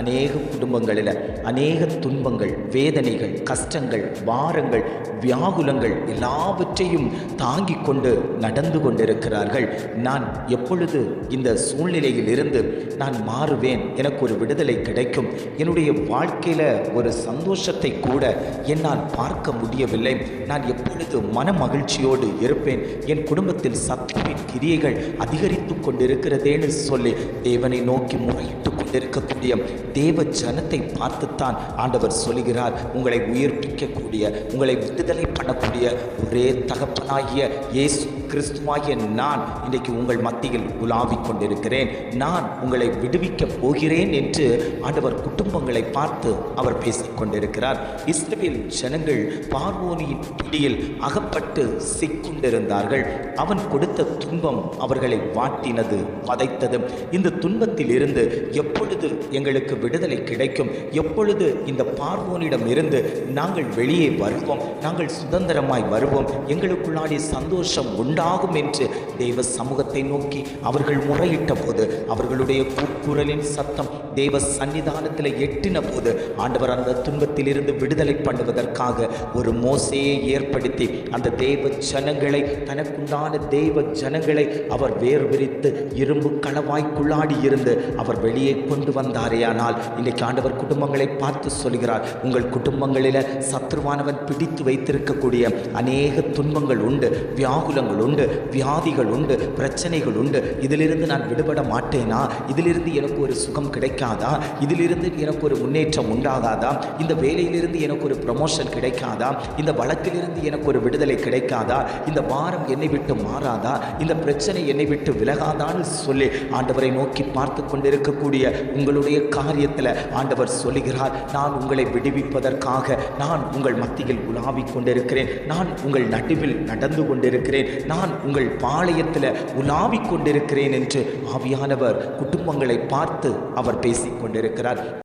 அநேக குடும்பங்களில் அநேக துன்பங்கள், வேதனைகள், கஷ்டங்கள், பாரங்கள், வியாகுலங்கள் எல்லாவற்றையும் தாங்கிக் கொண்டு நடந்து கொண்டிருக்கிறார்கள். நான் எப்பொழுது இந்த சூழ்நிலையில் இருந்து நான் மாறுவேன், எனக்கு ஒரு விடுதலை கிடைக்கும், என்னுடைய வாழ்க்கையில் ஒரு சந்தோஷத்தை கூட என்னால் பார்க்க முடியவில்லை, நான் எப்பொழுது மன மகிழ்ச்சியோடு இருப்பேன், என் குடும்பத்தில் சத்துருவின் கிரியைகள் அதிகரித்து கொண்டிருக்கிறதேன்னு சொல்லி தேவனை நோக்கி முறையிட்டு கொண்டிருக்கக்கூடிய தேவ ஜனத்தை பார்த்துத்தான் ஆண்டவர் சொல்கிறார், உங்களை உயிர்ப்பிக்கக்கூடிய, உங்களை விடுதலை பண்ணக்கூடிய ஒரே தகப்பனாகிய இயேசு கிறிஸ்துவாகிய நான் இன்றைக்கு உங்கள் மத்தியில் உலாவிக் கொண்டிருக்கிறேன், நான் உங்களை விடுவிக்கப் போகிறேன் என்று ஆண்டவர் குடும்பங்களை பார்த்து அவர் பேசிக் கொண்டிருக்கிறார். இஸ்ரவேல் ஜனங்கள் பார்வோனின் பிடியில் அகப்பட்டு சிக்கொண்டிருந்தார்கள். அவன் கொடுத்த துன்பம் அவர்களை வாட்டினது, பதைத்தது. இந்த துன்பத்தில் இருந்து எப்பொழுது எங்களுக்கு விடுதலை கிடைக்கும், எப்பொழுது இந்த பார்வோனிடம் இருந்து நாங்கள் வெளியே வருவோம், நாங்கள் சுதந்திரமாய் வருவோம், எங்களுக்குள்ளாடி சந்தோஷம் உண்டாகும் என்று தேவ சமூகத்தை நோக்கி அவர்கள் முறையிட்ட போது, அவர்களுடைய கூக்குரலின் சத்தம் தேவ சன்னிதானத்தில் எட்டின போது ஆண்டவர் அந்த துன்பத்தில் இருந்து விடுதலை பண்ணுவதற்காக ஒரு மோசையை ஏற்படுத்தி அந்த தேவ ஜனங்களை, தனக்குண்டான தேவ ஜனங்களை அவர் வேர் விரித்து இரும்பு களவாய்க்குள்ளாடி இருந்து அவர் வெளியே கொண்டு வந்தாரேயானால் இன்றைக்கு ஆண்டவர் குடும்பங்களை பார்த்து சொல்கிறார், உங்கள் குடும்பங்களில் சத்ருவானவன் பிடித்து வைத்திருக்கக்கூடிய அநேக துன்பங்கள் உண்டு, வியாகுலங்கள் உண்டு, வியாதிகள் உண்டு, பிரச்சனைகள் உண்டு. இதிலிருந்து நான் விடுபட மாட்டேனா? இதிலிருந்து எனக்கு ஒரு சுகம் கிடைக்காதா? இதிலிருந்து எனக்கு ஒரு முன்னேற்றம் உண்டாகாதா? இந்த வேலையிலிருந்து எனக்கு ஒரு ப்ரமோஷன் கிடைக்காதா? இந்த வழக்கிலிருந்து எனக்கு ஒரு விடுதலை கிடைக்காதா? இந்த பாரம் என்னை விட்டு மாறாதா? இந்த பிரச்சனை என்னை விட்டு விலகாதான்னு சொல்லி ஆண்டவரை நோக்கி பார்த்து கொண்டிருக்கக்கூடிய உங்களுடைய காரியத்தில் ஆண்டவர் சொல்லுகிறார், நான் உங்களை விடுவிப்பதற்காக நான் உங்கள் மத்தியில் உலாவிக் கொண்டிருக்கிறேன், நான் உங்கள் நடுவில் நடந்து கொண்டிருக்கிறேன், நான் உங்கள் பாளையத்தில் உலாவிக் கொண்டிருக்கிறேன் என்று ஆவியானவர் குடும்பங்களை பார்த்து அவர் பேசிக் கொண்டிருக்கிறார்.